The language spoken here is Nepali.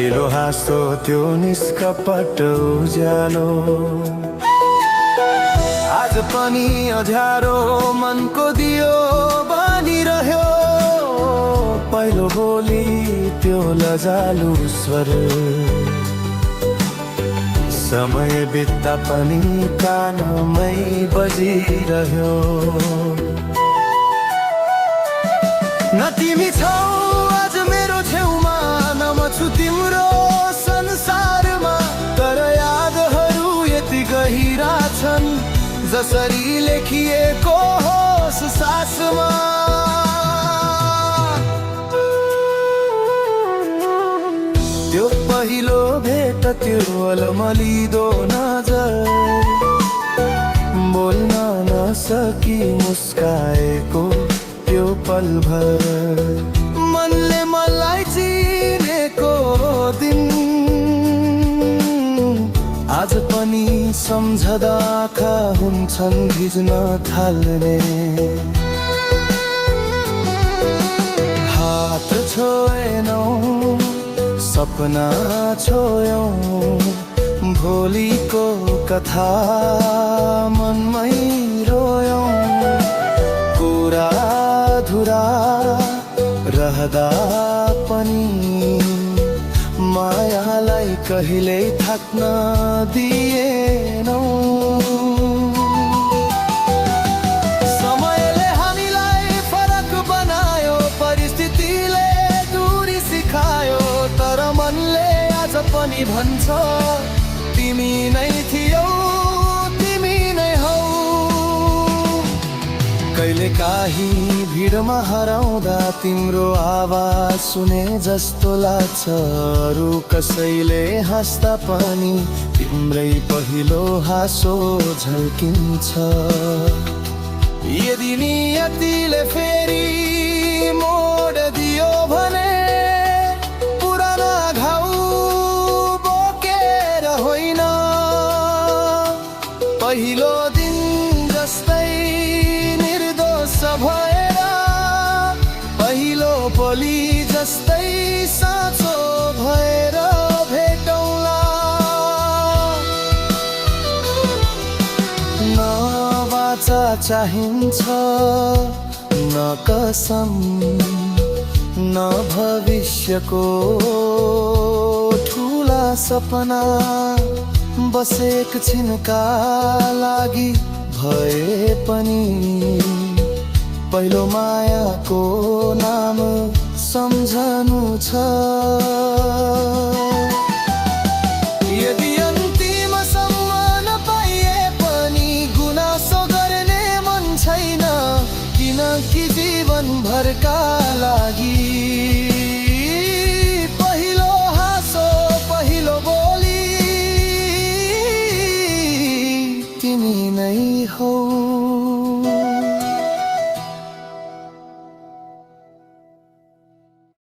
पहिलो हाँसो त्यो निष्कपट उज्यालो आज पनि अँध्यारो मनको दियो बनिरह्यो पहिलो बोली त्यो लजालु स्वर समय बित्दा पनि कानमै बजिरह्यो न तिमी छौ आज मेरो छेउमा न म छु तिम्रो संसारमा तर यादहरू यति गहिरा छन् जसरी लेखिएको होस् सासमा त्यो पहिलो भेट त्यो अलमलिदो नजर बोल्न नसकी मुस्काएको त्यो पलभर मनले मलाई चिनेको दिन आज पनि सम्झदा आँखा हुन्छन् भिज्न थाल्ने हात छोएनौ सपना छोयौं भोलिको कथा मनमै रोयौं कुरा अधुरा रहदा पनि मायालाई कहिल्यै थाक्न दिएनौ समयले हामीलाई फरक बनायो परिस्थितिले दूरी सिकायो तर मनले आज पनि भन्छ तिमी नै थियौ तिमी नै हौ कहिले काहीँ भिडमा हराउँदा तिम्रो आवाज सुने जस्तो लाग्छ अरू कसैले हाँस्दा पनि तिम्रै पहिलो हाँसो झल्किन्छ यदि नियतिले फेरि मोड दियो भने पुराना घाउ बोकेर होइन पहिलो दिन जस्तै भएर पहिलो बोली जस्तै साँचो भएर भेटौँला न वाचा चाहिन्छ न कसम न भविष्यको ठुला सपना बस एकछिनका लागि भए पनि पहिलो मायाको नाम सम्झनु छ यदि अन्तिमसम्म नपाइए पनि गुनासो गर्ने मन छैन किनकि जीवनभरका लागि पहिलो हाँसो पहिलो बोली तिमी नै हौ